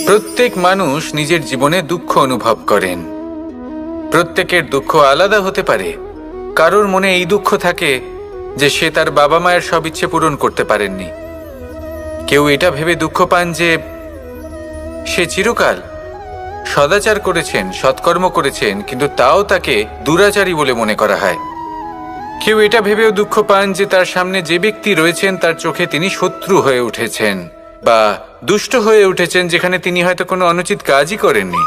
প্রত্যেক মানুষ নিজের জীবনে দুঃখ অনুভব করেন। প্রত্যেকের দুঃখ আলাদা হতে পারে। কারোর মনে এই দুঃখ থাকে যে সে তার বাবা মায়ের সব ইচ্ছে পূরণ করতে পারেননি। কেউ এটা ভেবে দুঃখ পান যে সে চিরকাল সদাচার করেছেন, সৎকর্ম করেছেন, কিন্তু তাও তাকে দুরাচারী বলে মনে করা হয়। কেউ এটা ভেবেও দুঃখ পান যে তার সামনে যে ব্যক্তি রয়েছেন তার চোখে তিনি শত্রু হয়ে উঠেছেন বা দুষ্ট হয়ে উঠেছেন, যেখানে তিনি হয়তো কোনো অনুচিত কাজই করেননি।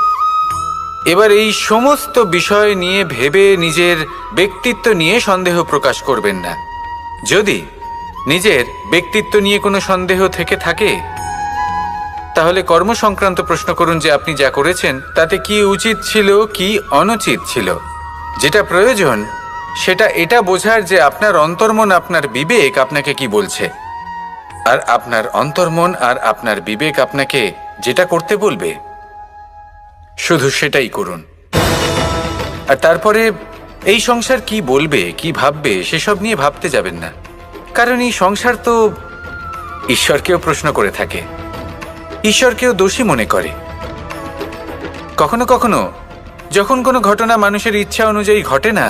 এবার এই সমস্ত বিষয় নিয়ে ভেবে নিজের ব্যক্তিত্ব নিয়ে সন্দেহ প্রকাশ করবেন না। যদি নিজের ব্যক্তিত্ব নিয়ে কোনো সন্দেহ থেকে থাকে, তাহলে কর্ম সংক্রান্ত প্রশ্ন করুন যে আপনি যা করেছেন তাতে কি উচিত ছিল, কি অনুচিত ছিল। যেটা প্রয়োজন সেটা এটা বোঝার যে আপনার অন্তর্মন, আপনার বিবেক আপনাকে কি বলছে, আর আপনার অন্তর্মন আর আপনার বিবেক আপনাকে যেটা করতে বলবে শুধু সেটাই করুন। আর তারপরে এই সংসার কি বলবে, কি ভাববে সেসব নিয়ে ভাবতে যাবেন না। কারণ এই সংসার তো ঈশ্বরকেও প্রশ্ন করে থাকে, ঈশ্বরকেও দোষী মনে করে। কখনো কখনো যখন কোনো ঘটনা মানুষের ইচ্ছা অনুযায়ী ঘটে না,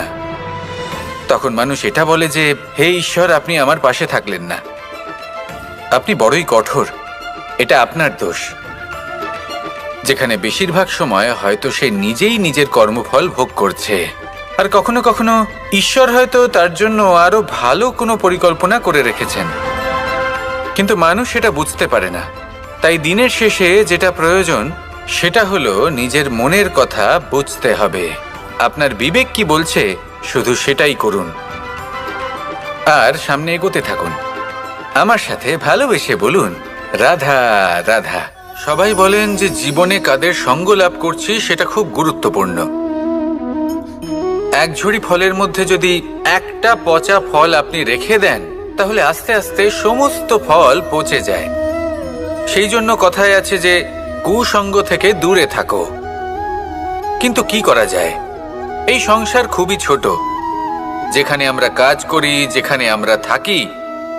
তখন মানুষ এটা বলে যে হে ঈশ্বর, আপনি আমার পাশে থাকলেন না, আপনি বড়ই কঠোর, এটা আপনার দোষ। যেখানে বেশিরভাগ সময় হয়তো সে নিজেই নিজের কর্মফল ভোগ করছে। আর কখনো কখনো ঈশ্বর হয়তো তার জন্য আরো ভালো কোনো পরিকল্পনা করে রেখেছেন, কিন্তু মানুষ সেটা বুঝতে পারে না। তাই দিনের শেষে যেটা প্রয়োজন সেটা হলো নিজের মনের কথা বুঝতে হবে। আপনার বিবেক কি বলছে শুধু সেটাই করুন আর সামনে এগোতে থাকুন। আমার সাথে ভালোবেসে বলুন রাধা রাধা। সবাই বলেন যে জীবনে কাদের সঙ্গ লাভ করছি সেটা খুব গুরুত্বপূর্ণ। এক ঝুড়ি ফলের মধ্যে যদি একটা পচা ফল আপনি রেখে দেন, তাহলে আস্তে আস্তে সমস্ত ফল পচে যায়। সেই জন্য কথায় আছে যে কুসঙ্গ থেকে দূরে থাকো। কিন্তু কি করা যায়? এই সংসার খুবই ছোট। যেখানে আমরা কাজ করি, যেখানে আমরা থাকি,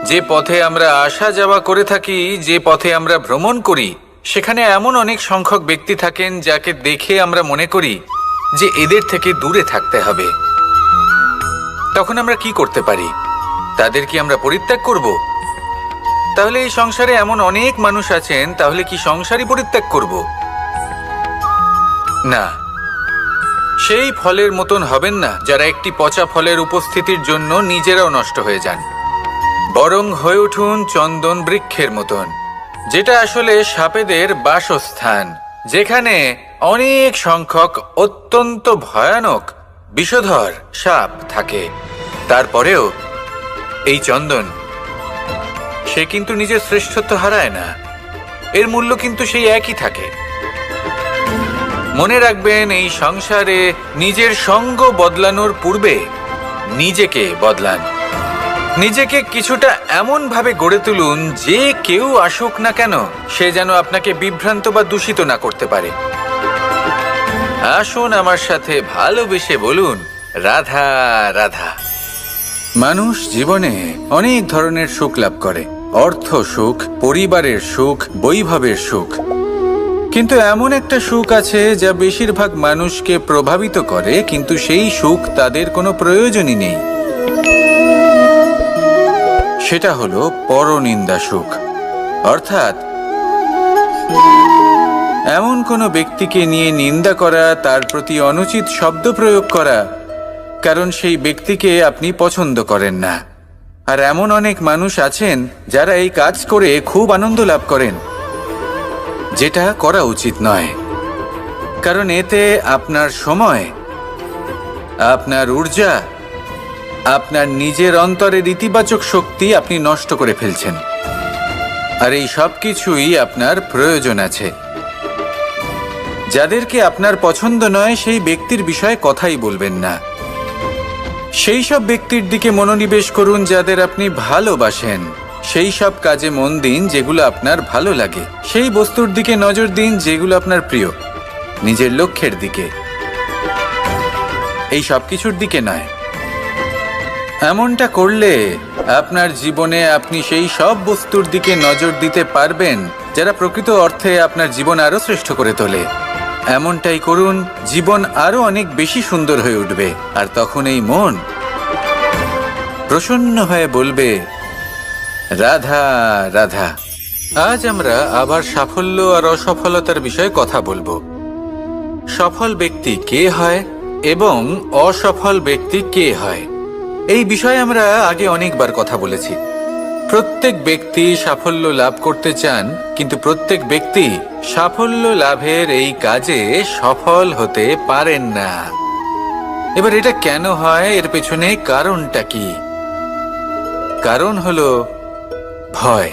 যে পথে আমরা আসা যাওয়া করে থাকি, যে পথে আমরা ভ্রমণ করি, সেখানে এমন অনেক সংখ্যক ব্যক্তি থাকেন যাকে দেখে আমরা মনে করি যে এদের থেকে দূরে থাকতে হবে। তখন আমরা কি করতে পারি? তাদের কি আমরা পরিত্যাগ করব? তাহলে এই সংসারে এমন অনেক মানুষ আছেন, তাহলে কি সংসারই পরিত্যাগ করব? না, সেই ফলের মতন হবেন না যারা একটি পচা ফলের উপস্থিতির জন্য নিজেরাও নষ্ট হয়ে যান। বরং হয়ে উঠুন চন্দন বৃক্ষের মতন, যেটা আসলে সাপেদের বাসস্থান, যেখানে অনেক সংখ্যক অত্যন্ত ভয়ানক বিষধর সাপ থাকে। তারপরেও এই চন্দন, সে কিন্তু নিজের শ্রেষ্ঠত্ব হারায় না, এর মূল্য কিন্তু সেই একই থাকে। মনে রাখবেন, এই সংসারে নিজের সঙ্গ বদলানোর পূর্বে নিজেকে বদলান। নিজেকে কিছুটা এমন ভাবে গড়ে তুলুন যে কেউ আসুক না কেন সে যেন আপনাকে বিভ্রান্ত বা দূষিত না করতে পারে। আসুন আমার সাথে ভালোবেসে বলুন রাধা রাধা। মানুষ জীবনে অনেক ধরনের সুখ লাভ করে, অর্থ সুখ, পরিবারের সুখ, বৈভবের সুখ। কিন্তু এমন একটা সুখ আছে যা বেশিরভাগ মানুষকে প্রভাবিত করে, কিন্তু সেই সুখ তাদের কোনো প্রয়োজনই নেই। সেটা হলো পরনিন্দা সুখ। অর্থাৎ এমন কোনো ব্যক্তিকে নিয়ে নিন্দা করা, তার প্রতি অনুচিত শব্দ প্রয়োগ করা, কারণ সেই ব্যক্তিকে আপনি পছন্দ করেন না। আর এমন অনেক মানুষ আছেন যারা এই কাজ করে খুব আনন্দ লাভ করেন, যেটা করা উচিত নয়। কারণ এতে আপনার সময়, আপনার ঊর্জা, আপনার নিজের অন্তরের ইতিবাচক শক্তি আপনি নষ্ট করে ফেলছেন। আর এই সব কিছুই আপনার প্রয়োজন আছে। যাদেরকে আপনার পছন্দ নয় সেই ব্যক্তির বিষয়ে কথাই বলবেন না। সেই সব ব্যক্তির দিকে মনোনিবেশ করুন যাদের আপনি ভালোবাসেন। সেই সব কাজে মন দিন যেগুলো আপনার ভালো লাগে। সেই বস্তুর দিকে নজর দিন যেগুলো আপনার প্রিয়, নিজের লক্ষ্যের দিকে, এই সব কিছুর দিকে নয়। এমনটা করলে আপনার জীবনে আপনি সেই সব বস্তুর দিকে নজর দিতে পারবেন যারা প্রকৃত অর্থে আপনার জীবন আরো শ্রেষ্ঠ করে তোলে। এমনটাই করুন, জীবন আরো অনেক বেশি সুন্দর হয়ে উঠবে। আর তখন এই মন প্রসন্ন হয়ে বলবে, রাধা রাধা। আজ আমরা আবার সাফল্য আর অসফলতার বিষয়ে কথা বলবো। সফল ব্যক্তি কে হয় এবং অসফল ব্যক্তি কে হয়, এই বিষয়ে আমরা আগে অনেকবার কথা বলেছি। প্রত্যেক ব্যক্তি সাফল্য লাভ করতে চান, কিন্তু প্রত্যেক ব্যক্তি সাফল্য লাভের এই কাজে সফল হতে পারেন না। এবার এটা কেন হয়, এর পেছনে কারণটা কি? কারণ হলো ভয়।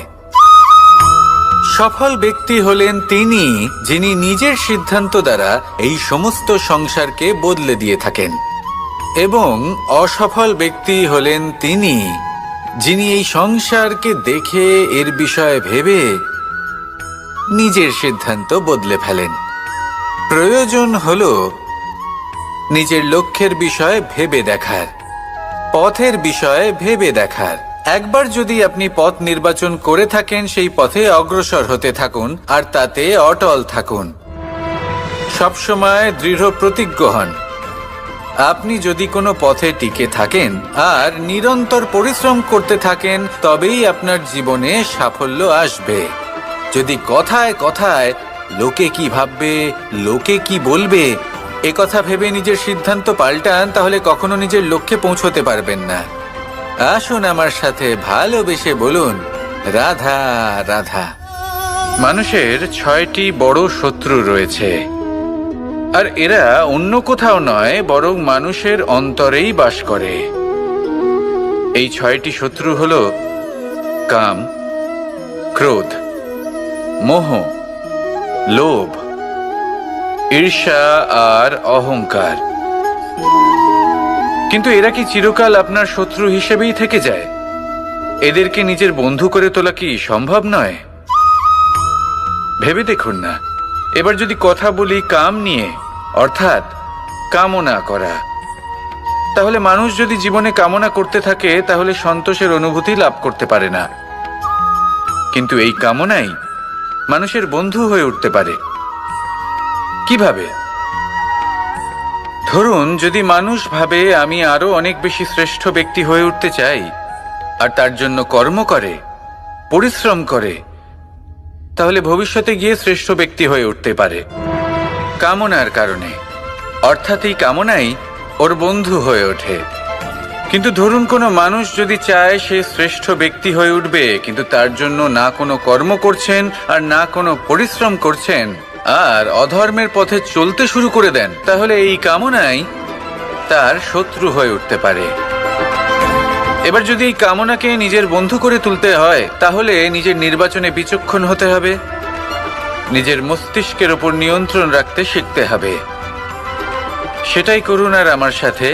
সফল ব্যক্তি হলেন তিনি যিনি নিজের সিদ্ধান্ত দ্বারা এই সমস্ত সংসারকে বদলে দিয়ে থাকেন, এবং অসফল ব্যক্তি হলেন তিনি যিনি এই সংসারকে দেখে এর বিষয়ে ভেবে নিজের সিদ্ধান্ত বদলে ফেলেন। প্রয়োজন হলো নিজের লক্ষ্যের বিষয়ে ভেবে দেখার, পথের বিষয়ে ভেবে দেখার। একবার যদি আপনি পথ নির্বাচন করে থাকেন, সেই পথে অগ্রসর হতে থাকুন আর তাতে অটল থাকুন। সবসময় দৃঢ় প্রতিজ্ঞ হন। আপনি যদি কোনো পথে টিকে থাকেন আর নিরন্তর পরিশ্রম করতে থাকেন, তবেই আপনার জীবনে সাফল্য আসবে। যদি কথায় কথায় লোকে কি ভাববে, লোকে কি বলবে, একথা ভেবে নিজের সিদ্ধান্ত পাল্টান, তাহলে কখনো নিজের লক্ষ্যে পৌঁছতে পারবেন না। আসুন আমার সাথে ভালোবেসে বলুন, রাধা রাধা। মানুষের 6টি বড় শত্রু রয়েছে, আর এরা অন্য কোথাও নয়, বরং মানুষের অন্তরেই বাস করে। এই 6টি শত্রু হল কাম, ক্রোধ, মোহ, লোভ, ঈর্ষা আর অহংকার। কিন্তু এরা কি চিরকাল আপনার শত্রু হিসেবেই থেকে যায়? এদেরকে নিজের বন্ধু করে তোলা কি সম্ভব নয়? ভেবে দেখুন না। এবার যদি কথা বলি কাম নিয়ে, অর্থাৎ কামনা করা, তাহলে মানুষ যদি জীবনে কামনা করতে থাকে, তাহলে সন্তোষের অনুভূতি লাভ করতে পারে না। কিন্তু এই কামনাই মানুষের বন্ধু হয়ে উঠতে পারে। কিভাবে? ধরুন, যদি মানুষ ভাবে আমি আরো অনেক বেশি শ্রেষ্ঠ ব্যক্তি হয়ে উঠতে চাই, আর তার জন্য কর্ম করে, পরিশ্রম করে, তাহলে ভবিষ্যতে গিয়ে শ্রেষ্ঠ ব্যক্তি হয়ে উঠতে পারে কামনার কারণে। অর্থাৎ এই কামনাই ওর বন্ধু হয়ে ওঠে। কিন্তু ধরুন, কোনো মানুষ যদি চায় সে শ্রেষ্ঠ ব্যক্তি হয়ে উঠবে, কিন্তু তার জন্য না কোনো কর্ম করছেন আর না কোনো পরিশ্রম করছেন, আর অধর্মের পথে চলতে শুরু করে দেন, তাহলে এই কামনাই তার শত্রু হয়ে উঠতে পারে। এবার যদি এই কামনাকে নিজের বন্ধু করে তুলতে হয়, তাহলে নিজের নির্বাচনে বিচক্ষণ হতে হবে, নিজের মস্তিষ্কের ওপর নিয়ন্ত্রণ রাখতে শিখতে হবে। সেটাই করুন আর আমার সাথে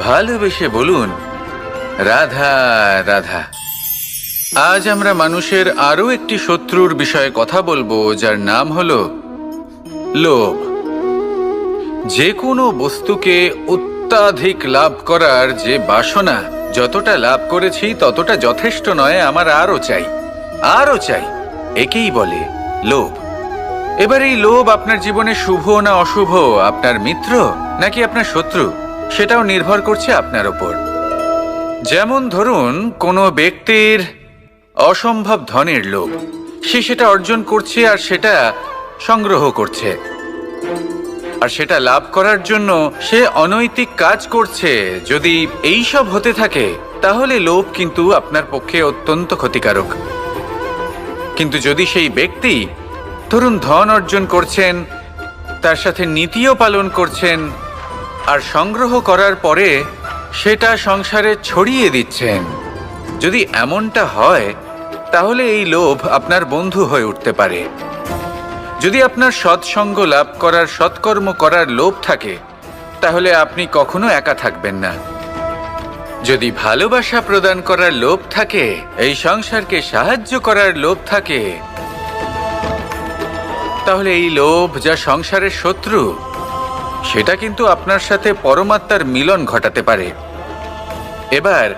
ভালোবেসে বলুন, রাধা রাধা। আজ আমরা মানুষের আরো একটি শত্রুর বিষয়ে কথা বলবো, যার নাম হলো লোভ। যে কোনো বস্তুকে অত্যাধিক লাভ করার যে বাসনা, যতটা লাভ করেছি ততটা যথেষ্ট নয়, আমার আরো চাই, আরো চাই, একেই বলে লোভ। এবার এই লোভ আপনার জীবনে শুভ না অশুভ, আপনার মিত্র নাকি আপনার শত্রু, সেটাও নির্ভর করছে আপনার ওপর। যেমন ধরুন, কোনো ব্যক্তির অসম্ভব ধনের লোভ, সে সেটা অর্জন করছে আর সেটা সংগ্রহ করছে, আর সেটা লাভ করার জন্য সে অনৈতিক কাজ করছে। যদি এই সব হতে থাকে, তাহলে লোভ কিন্তু আপনার পক্ষে অত্যন্ত ক্ষতিকারক। কিন্তু যদি সেই ব্যক্তি ধরুন ধন অর্জন করছেন, তার সাথে নীতিও পালন করছেন, আর সংগ্রহ করার পরে সেটা সংসারে ছড়িয়ে দিচ্ছেন, যদি এমনটা হয়, তাহলে এই লোভ আপনার বন্ধু হয়ে উঠতে পারে। যদি আপনার সৎসঙ্গ লাভ করার, সৎকর্ম করার লোভ থাকে, তাহলে আপনি কখনো একা থাকবেন না। যদি ভালোবাসা প্রদান করার লোভ থাকে, এই সংসারকে সাহায্য করার লোভ থাকে, তাহলে এই লোভ যা সংসারের শত্রু, সেটা কিন্তু আপনার সাথে পরমাত্মার মিলন ঘটাতে পারে। এবার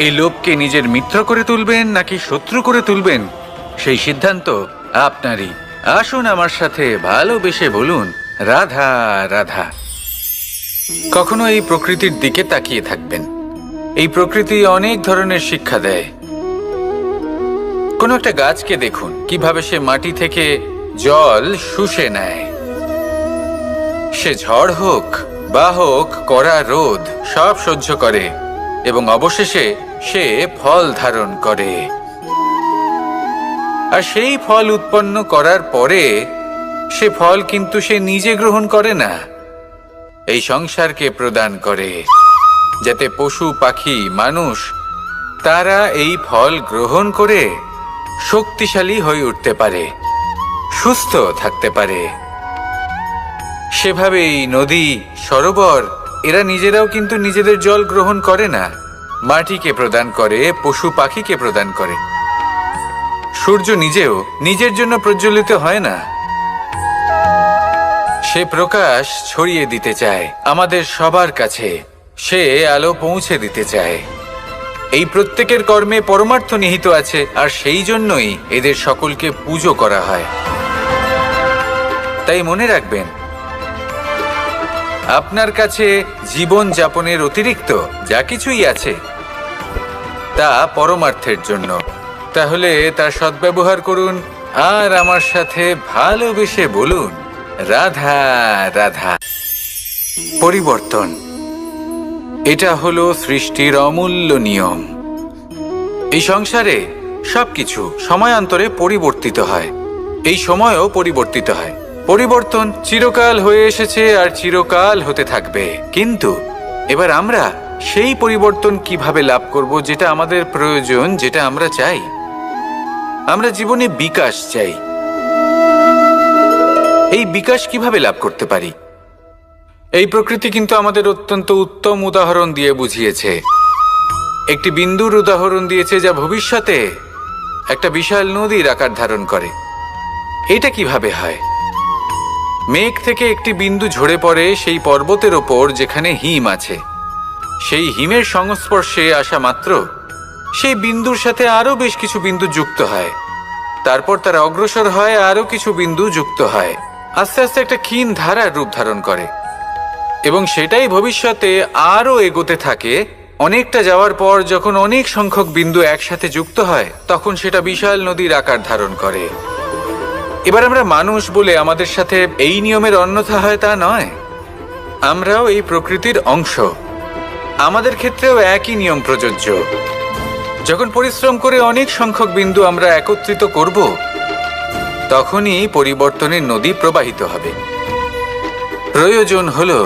এই লোভকে নিজের মিত্র করে তুলবেন নাকি শত্রু করে তুলবেন, সেই সিদ্ধান্ত আপনারই। আসুন আমার সাথে ভালোবেসে বলুন, রাধা রাধা। কখনো এই প্রকৃতির দিকে তাকিয়ে থাকবেন। এই প্রকৃতি অনেক ধরনের শিক্ষা দেয়। কোনো একটা গাছকে দেখুন কিভাবে সে মাটি থেকে জল শুষে নেয়। সে ঝড় হোক বা হোক কড়া রোদ সব সহ্য করে এবং অবশেষে সে ফল ধারণ করে। আর সেই ফল উৎপন্ন করার পরে সে ফল কিন্তু সে নিজে গ্রহণ করে না, এই সংসারকে প্রদান করে, যাতে পশু পাখি মানুষ তারা এই ফল গ্রহণ করে শক্তিশালী হয়ে উঠতে পারে, সুস্থ থাকতে পারে। সেভাবেই নদী, সরোবর এরা নিজেরাও কিন্তু নিজেদের জল গ্রহণ করে না, মাটিকে প্রদান করে, পশু পাখিকে প্রদান করে। সূর্য নিজেও নিজের জন্য প্রজ্বলিত হয় না, সে প্রকাশ ছড়িয়ে দিতে চায় আমাদের সবার কাছে, সে আলো পৌঁছে দিতে চায়। এই প্রত্যেকের কর্মে পরমার্থ নিহিত আছে, আর সেই জন্যই এদের সকলকে পুজো করা হয়। তাই মনে রাখবেন, আপনার কাছে জীবন যাপনের অতিরিক্ত যা কিছুই আছে তা পরমার্থের জন্য। তাহলে তার সদ্ব্যবহার করুন আর আমার সাথে ভালোবেসে বলুন, রাধা রাধা। পরিবর্তন, এটা হলো সৃষ্টির অমূল্য নিয়ম। এই সংসারে সবকিছু সময়ান্তরে পরিবর্তিত হয়, এই সময়ও পরিবর্তিত হয়। পরিবর্তন চিরকাল হয়ে এসেছে আর চিরকাল হতে থাকবে। কিন্তু এবার আমরা সেই পরিবর্তন কিভাবে লাভ করব যেটা আমাদের প্রয়োজন, যেটা আমরা চাই? আমরা জীবনে বিকাশ চাই। এই বিকাশ কিভাবে লাভ করতে পারি? এই প্রকৃতি কিন্তু আমাদের অত্যন্ত উত্তম উদাহরণ দিয়ে বুঝিয়েছে। একটি বিন্দুর উদাহরণ দিয়েছে যা ভবিষ্যতে একটা বিশাল নদীর আকার ধারণ করে। এটা কিভাবে হয়? মেঘ থেকে একটি বিন্দু ঝরে পড়ে সেই পর্বতের ওপর যেখানে হিম আছে। সেই হিমের সংস্পর্শে আসা মাত্র সেই বিন্দুর সাথে আরো বেশ কিছু বিন্দু যুক্ত হয়। তারপর তারা অগ্রসর হয়, আরো কিছু বিন্দু যুক্ত হয়, আস্তে আস্তে একটা ক্ষীণ ধারার রূপ ধারণ করে এবং সেটাই ভবিষ্যতে আরো এগোতে থাকে। অনেকটা যাওয়ার পর যখন অনেক সংখ্যক বিন্দু একসাথে যুক্ত হয় তখন সেটা বিশাল নদীর আকার ধারণ করে। এবার আমরা মানুষ বলে আমাদের সাথে এই নিয়মের অন্যথা হয় তা নয়। আমরাও এই প্রকৃতির অংশ, আমাদের ক্ষেত্রেও একই নিয়ম প্রযোজ্য। যখন পরিশ্রম করে অনেক সংখ্যক বিন্দু আমরা একত্রিত করব তখনই পরিবর্তনের নদী প্রবাহিত হবে। প্রয়োজন হলো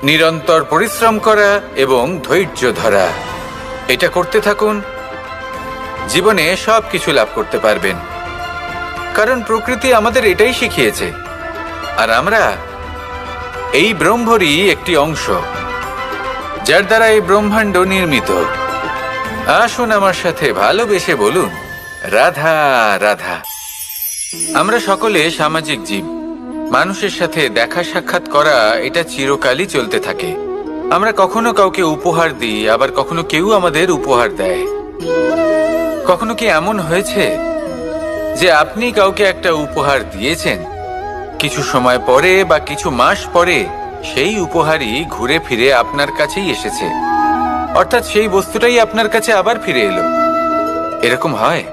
নিরন্তর পরিশ্রম করা এবং ধৈর্য ধরা। এটা করতে থাকুন, জীবনে সব কিছু লাভ করতে পারবেন। কারণ প্রকৃতি আমাদের এটাই শিখিয়েছে, আর আমরা এই ব্রহ্মরই একটি অংশ, যার দ্বারা এই ব্রহ্মাণ্ড নির্মিত। আসুন আমার সাথে ভালোবেসে বলুন, রাধা রাধা। আমরা সকলে সামাজিক জীব। মানুষের সাথে দেখা সাক্ষাৎ করা এটা চিরকালই চলতে থাকে। আমরা কখনো কাউকে উপহার দিই, আবার কখনো কেউ আমাদের উপহার দেয়। কখনো কি এমন হয়েছে যে আপনি কাউকে একটা উপহার দিয়েছেন, কিছু সময় পরে বা কিছু মাস পরে সেই উপহারই ঘুরে ফিরে আপনার কাছেই এসেছে, অর্থাৎ সেই বস্তুটাই আপনার কাছে আবার ফিরে এলো? এরকম হয়।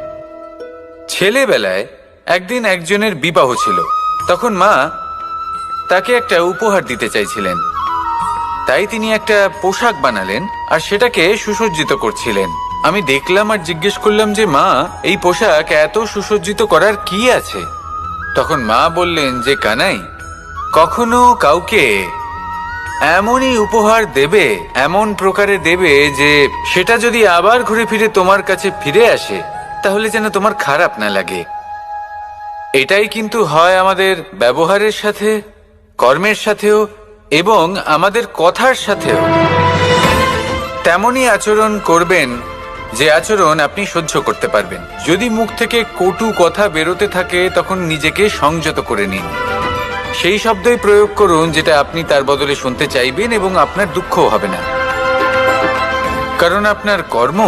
ছেলেবেলায় একদিন একজনের বিবাহ ছিল, তখন মা তাকে একটা উপহার দিতে চাইছিলেন। তাই তিনি একটা পোশাক বানালেন আর সেটাকে সুসজ্জিত করছিলেন। আমি দেখলাম আর জিজ্ঞেস করলাম যে মা, এই পোশাক এত সুসজ্জিত করার কি আছে? তখন মা বললেন যে কানাই, কখনো কাউকে এমনই উপহার দেবে, এমন প্রকারে দেবে যে সেটা যদি আবার ঘুরে ফিরে তোমার কাছে ফিরে আসে তাহলে যেন তোমার খারাপ না লাগে। এটাই কিন্তু হয় আমাদের ব্যবহারের সাথে, কর্মের সাথেও এবং আমাদের কথার সাথেও। তেমনই আচরণ করবেন যে আচরণ আপনি সহ্য করতে পারবেন। যদি মুখ থেকে কটু কথা বেরোতে থাকে তখন নিজেকে সংযত করে নিন। সেই শব্দই প্রয়োগ করুন যেটা আপনি তার বদলে শুনতে চাইবেন এবং আপনার দুঃখও হবে না। কারণ আপনার কর্ম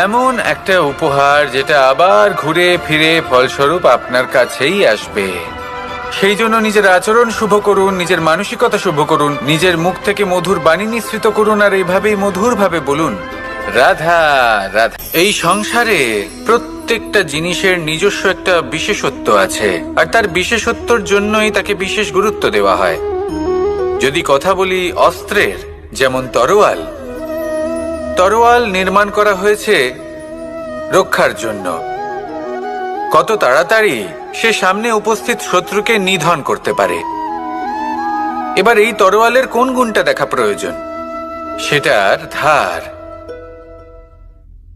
এমন একটা উপহার যেটা আবার ঘুরে ফিরে ফলস্বরূপ আপনার কাছেই আসবে। সেই জন্য নিজের আচরণ শুভ করুন, নিজের মানসিকতা শুভ করুন, নিজের মুখ থেকে মধুর বাণী নিঃসৃত করুন, আর এইভাবেই মধুরভাবে বলুন, রাধা রাধা। এই সংসারে প্রত্যেকটা জিনিসের নিজস্ব একটা বিশেষত্ব আছে, আর তার বিশেষত্বর জন্যই তাকে বিশেষ গুরুত্ব দেওয়া হয়। যদি কথা বলি অস্ত্রের, যেমন তরোয়াল, তরোয়াল নির্মাণ করা হয়েছে রক্ষার জন্য। কত তাড়াতাড়ি সে সামনে উপস্থিত শত্রুকে নিধন করতে পারে। এবার এই তরোয়ালের কোন গুণটা দেখা প্রয়োজন? সেটার ধার।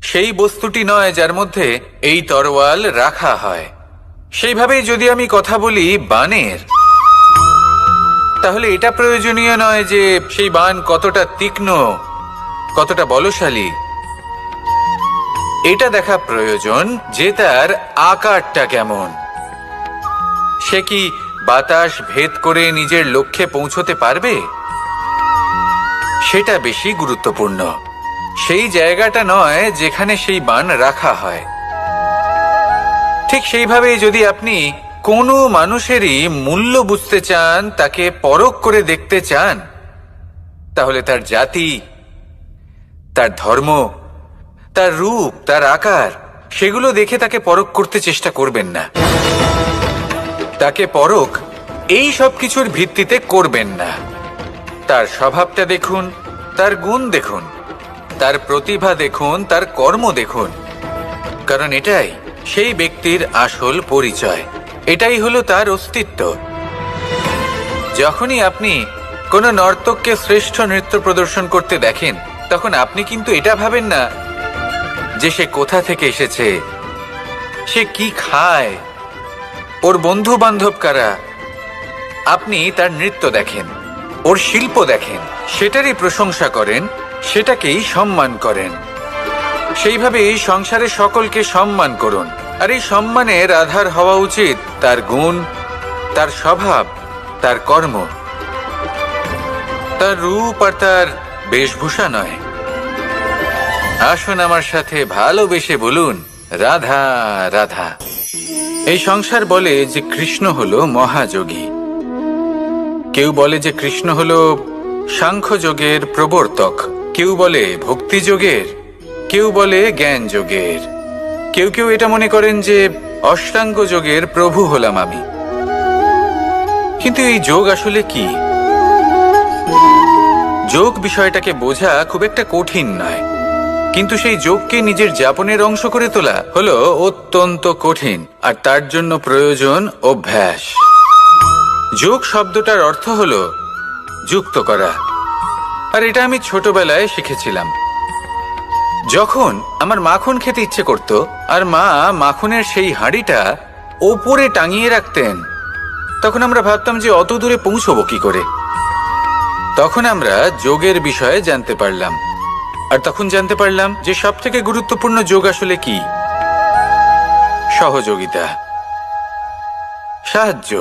সেই বস্তুটি নয় যার মধ্যে এই তরোয়াল রাখা হয়। সেইভাবেই যদি আমি কথা বলি বাণের, তাহলে এটা প্রয়োজনীয় নয় যে সেই বাণ কতটা তীক্ষ্ণ, কতটা বলশালী। এটা দেখা প্রয়োজন যে তার আকারটা কেমন। সে কি বাতাস ভেদ করে নিজের লক্ষ্যে পৌঁছতে পারবে? সেটা বেশি গুরুত্বপূর্ণ। সেই জায়গাটা নয় যেখানে সেই বাণ রাখা হয়। ঠিক সেইভাবে যদি আপনি কোনো মানুষেরই মূল্য বুঝতে চান, তাকে পরখ করে দেখতে চান, তাহলে তার জাতি, তার ধর্ম, তার রূপ, তার আকার, সেগুলো দেখে তাকে পরখ করতে চেষ্টা করবেন না। তাকে পরখ এই সব কিছুর ভিত্তিতে করবেন না। তার স্বভাবটা দেখুন, তার গুণ দেখুন, তার প্রতিভা দেখুন, তার কর্ম দেখুন। কারণ এটাই সেই ব্যক্তির আসল পরিচয়, এটাই হলো তার অস্তিত্ব। যখনই আপনি কোনো নর্তককে শ্রেষ্ঠ নৃত্য প্রদর্শন করতে দেখেন, তখন আপনি কিন্তু এটা ভাবেন না যে সে কোথা থেকে এসেছে, সে কি খায়, ওর বন্ধু বান্ধব কারা। আপনি তার নৃত্য দেখেন, ওর শিল্প দেখেন, সেটারই প্রশংসা করেন, সেটাকেই সম্মান করেন। সেইভাবে এই সংসারে সকলকে সম্মান করুন। আর এই সম্মানের আধার হওয়া উচিত তার গুণ, তার স্বভাব, তার কর্ম, তার রূপ আর তার বেশভূষা নয়। আসুন আমার সাথে ভালোবেসে বলুন, রাধা রাধা। এই সংসার বলে যে কৃষ্ণ হলো মহাযোগী। কেউ বলে যে কৃষ্ণ হলো সাংখ্যযোগের প্রবর্তক, কেউ বলে ভক্তিযোগের, কেউ বলে জ্ঞান যোগের, কেউ কেউ এটা মনে করেন যে অষ্টাঙ্গ যোগের প্রভু হলাম আমি। কিন্তু এই যোগ আসলে কি? যোগ বিষয়টাকে বোঝা খুব একটা কঠিন নয়, কিন্তু সেই যোগকে নিজের যাপনের অংশ করে তোলা হলো অত্যন্ত কঠিন, আর তার জন্য প্রয়োজন অভ্যাস। যোগ শব্দটার অর্থ হলো যুক্ত করা, আর এটা আমি ছোটবেলায় শিখেছিলাম। যখন আমার মাখন খেতে ইচ্ছে করত, আর মা মাখনের সেই হাঁড়িটা ওপরে টাঙিয়ে রাখতেন, তখন আমরা ভাবতাম যে অত দূরে পৌঁছবো কি করে। তখন আমরা যোগের বিষয়ে জানতে পারলাম, আর তখন জানতে পারলাম যে সব থেকে গুরুত্বপূর্ণ যোগ আসলে কি? সহযোগিতা, সাহায্য।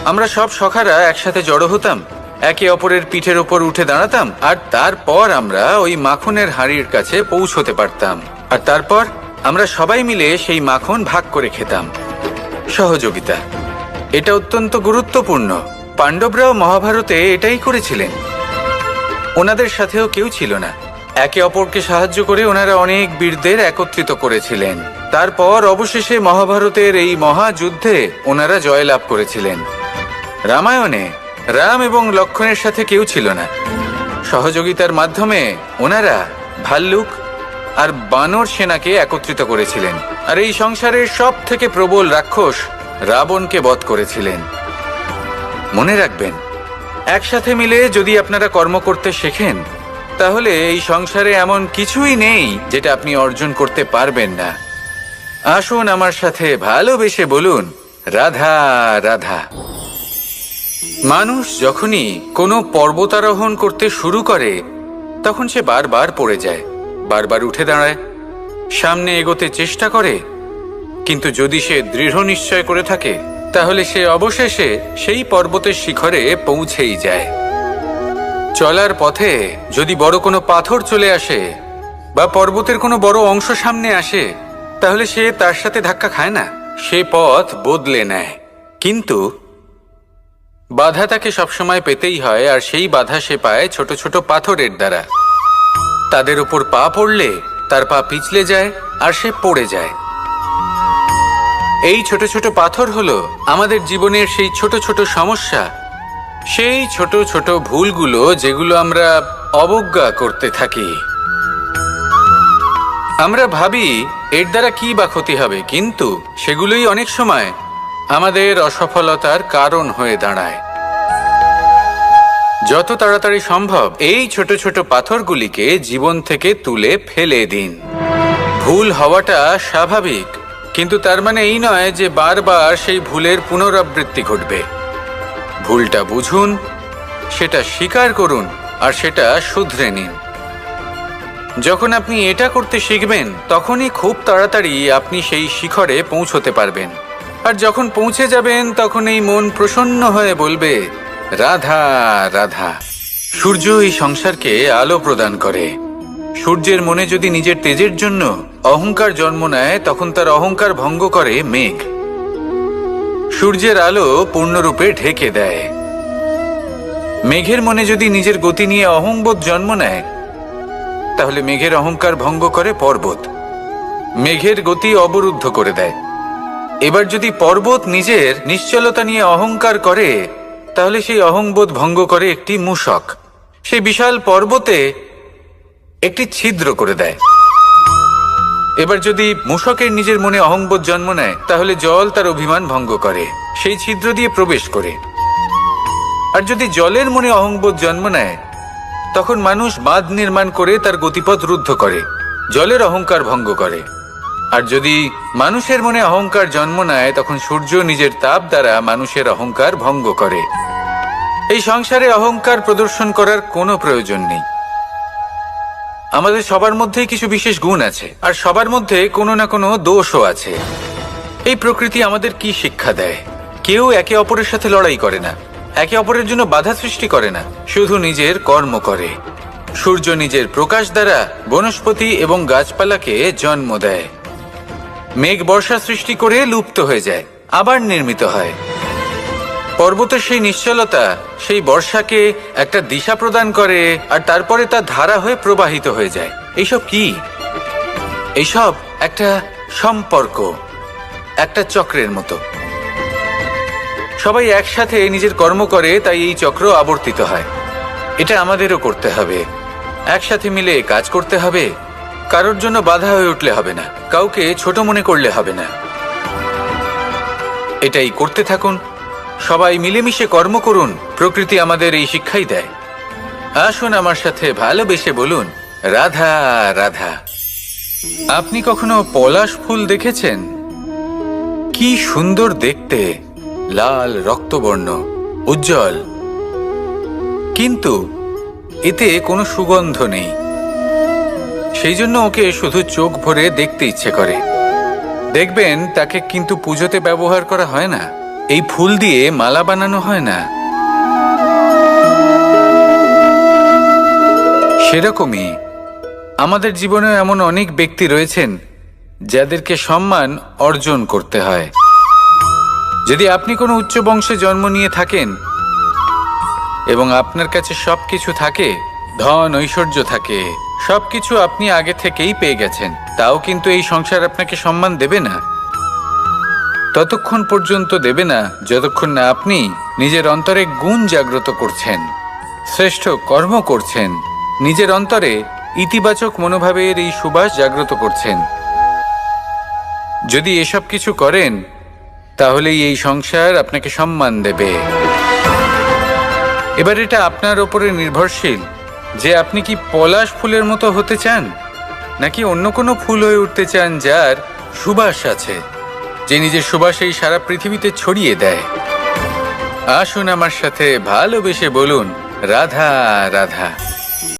আমরা সব সখারা একসাথে জড়ো হতাম, একে অপরের পিঠের ওপর উঠে দাঁড়াতাম, আর তারপর আমরা ওই মাখনের হাঁড়ির কাছে পৌঁছতে পারতাম, আর তারপর আমরা সবাই মিলে সেই মাখন ভাগ করে খেতাম। সহযোগিতা, এটা অত্যন্ত গুরুত্বপূর্ণ। পাণ্ডবরাও মহাভারতে এটাই করেছিলেন। ওনাদের সাথেও কেউ ছিল না। একে অপরকে সাহায্য করে ওনারা অনেক বীরদের একত্রিত করেছিলেন। তারপর অবশেষে মহাভারতের এই মহাযুদ্ধে ওনারা জয়লাভ করেছিলেন। রামায়ণে রাম এবং লক্ষ্মণের সাথে কেউ ছিল না। সহযোগিতার মাধ্যমে ওনারা ভাল্লুক আর বানর সেনাকে একত্রিত করেছিলেন, আর এই সংসারের সব থেকে প্রবল রাক্ষস রাবণকে বধ করেছিলেন। মনে রাখবেন, একসাথে মিলে যদি আপনারা কর্ম করতে শেখেন, তাহলে এই সংসারে এমন কিছুই নেই যেটা আপনি অর্জন করতে পারবেন না। আসুন আমার সাথে ভালোবেসে বলুন, রাধা রাধা। মানুষ যখনই কোনো পর্বতারোহণ করতে শুরু করে, তখন সে বারবার পড়ে যায়, বারবার উঠে দাঁড়ায়, সামনে এগোতে চেষ্টা করে। কিন্তু যদি সে দৃঢ় নিশ্চয় করে থাকে, তাহলে সে অবশেষে সেই পর্বতের শিখরে পৌঁছেই যায়। চলার পথে যদি বড় কোনো পাথর চলে আসে, বা পর্বতের কোনো বড় অংশ সামনে আসে, তাহলে সে তার সাথে ধাক্কা খায় না, সে পথ বদলে নেয়। কিন্তু বাধা তাকে সবসময় পেতেই হয়, আর সেই বাধা সে পায় ছোট ছোট পাথরের দ্বারা। তাদের উপর পা পড়লে তার পা পিছলে যায় আর সে পড়ে যায়। এই ছোট ছোট পাথর হলো আমাদের জীবনের সেই ছোট ছোট সমস্যা, সেই ছোট ছোট ভুলগুলো যেগুলো আমরা অবজ্ঞা করতে থাকি। আমরা ভাবি এর দ্বারা কি বা ক্ষতি হবে, কিন্তু সেগুলোই অনেক সময় আমাদের অসফলতার কারণ হয়ে দাঁড়ায়। যত তাড়াতাড়ি সম্ভব এই ছোট ছোট পাথরগুলিকে জীবন থেকে তুলে ফেলে দিন। ভুল হওয়াটা স্বাভাবিক, কিন্তু তার মানে এই নয় যে বারবার সেই ভুলের পুনরাবৃত্তি ঘটবে। ভুলটা বুঝুন, সেটা স্বীকার করুন আর সেটা শুধরে নিন। যখন আপনি এটা করতে শিখবেন, তখনই খুব তাড়াতাড়ি আপনি সেই শিখরে পৌঁছতে পারবেন। আর যখন পৌঁছে যাবেন, তখন এই মন প্রসন্ন হয়ে বলবে, রাধা রাধা। সূর্য এই সংসারকে আলো প্রদান করে। সূর্যের মনে যদি নিজের তেজের জন্য অহংকার জন্ম নেয়, তখন তার অহংকার ভঙ্গ করে মেঘ। সূর্যের আলো পূর্ণরূপে ঢেকে দেয়। মেঘের মনে যদি নিজের গতি নিয়ে অহংবোধ জন্ম নেয়, তাহলে মেঘের অহংকার ভঙ্গ করে পর্বত। মেঘের গতি অবরুদ্ধ করে দেয়। এবার যদি পর্বত নিজের নিশ্চলতা নিয়ে অহংকার করে, তাহলে সেই অহংবোধ ভঙ্গ করে একটি মূষক। সেই বিশাল পর্বতে একটি ছিদ্র করে দেয়। এবার যদি মূষকের নিজের মনে অহংবোধ জন্ম নেয়, তাহলে জল তার অভিমান ভঙ্গ করে, সেই ছিদ্র দিয়ে প্রবেশ করে। আর যদি জলের মনে অহংবোধ জন্ম নেয়, তখন মানুষ বাঁধ নির্মাণ করে তার গতিপথ রুদ্ধ করে, জলের অহংকার ভঙ্গ করে। আর যদি মানুষের মনে অহংকার জন্ম নেয়, তখন সূর্য নিজের তাপ দ্বারা মানুষের অহংকার ভঙ্গ করে। এই সংসারে অহংকার প্রদর্শন করার কোনো প্রয়োজন নেই। আমাদের সবার মধ্যেই কিছু বিশেষ গুণ আছে, আর সবার মধ্যে কোনো না কোনো দোষও আছে। এই প্রকৃতি আমাদের কি শিক্ষা দেয়? কেউ একে অপরের সাথে লড়াই করে না, একে অপরের জন্য বাধা সৃষ্টি করে না, শুধু নিজের কর্ম করে। সূর্য নিজের প্রকাশ দ্বারা বনস্পতি এবং গাছপালাকে জন্ম দেয়। মেঘ বর্ষা সৃষ্টি করে লুপ্ত হয়ে যায়, আবার নির্মিত হয়। পর্বতের সেই নিশ্চলতা সেই বর্ষাকে একটা দিশা প্রদান করে, আর তারপরে তা ধারা হয়ে প্রবাহিত হয়ে যায়। এইসব কি? এইসব একটা সম্পর্ক, একটা চক্রের মতো। সবাই একসাথে নিজের কর্ম করে, তাই এই চক্র আবর্তিত হয়। এটা আমাদেরও করতে হবে, একসাথে মিলে কাজ করতে হবে। কারোর জন্য বাধা হয়ে উঠলে হবে না, কাউকে ছোট মনে করলে হবে না। এটাই করতে থাকুন, সবাই মিলেমিশে কর্ম করুন। প্রকৃতি আমাদের এই শিক্ষাই দেয়। আসুন আমার সাথে ভালোবেসে বলুন, রাধা রাধা। আপনি কখনো পলাশ ফুল দেখেছেন? কি সুন্দর দেখতে, লাল রক্তবর্ণ, উজ্জ্বল, কিন্তু এতে কোনো সুগন্ধ নেই। সেই জন্য ওকে শুধু চোখ ভরে দেখতে ইচ্ছে করে। দেখবেন তাকে কিন্তু পুজোতে ব্যবহার করা হয় না, এই ফুল দিয়ে মালা বানানো হয় না। সেরকমই আমাদের জীবনে এমন অনেক ব্যক্তি রয়েছেন যাদেরকে সম্মান অর্জন করতে হয়। যদি আপনি কোনো উচ্চ বংশে জন্ম নিয়ে থাকেন এবং আপনার কাছে সবকিছু থাকে, ধন ঐশ্বর্য থাকে, সবকিছু আপনি আগে থেকেই পেয়ে গেছেন, তাও কিন্তু এই সংসার আপনাকে সম্মান দেবে না। ততক্ষণ পর্যন্ত দেবে না যতক্ষণ না আপনি নিজের অন্তরে গুণ জাগ্রত করছেন, শ্রেষ্ঠ কর্ম করছেন, নিজের অন্তরে ইতিবাচক মনোভাবের এই সুবাস জাগ্রত করছেন। যদি এসব কিছু করেন, তাহলেই এই সংসার আপনাকে সম্মান দেবে। এবার এটা আপনার ওপরে নির্ভরশীল যে আপনি কি পলাশ ফুলের মতো হতে চান, নাকি অন্য কোনো ফুল হয়ে উঠতে চান যার সুবাস আছে, যে নিজের সুবাস এই সারা পৃথিবীতে ছড়িয়ে দেয়। আসুন আমার সাথে ভালোবেসে বলুন, রাধা রাধা।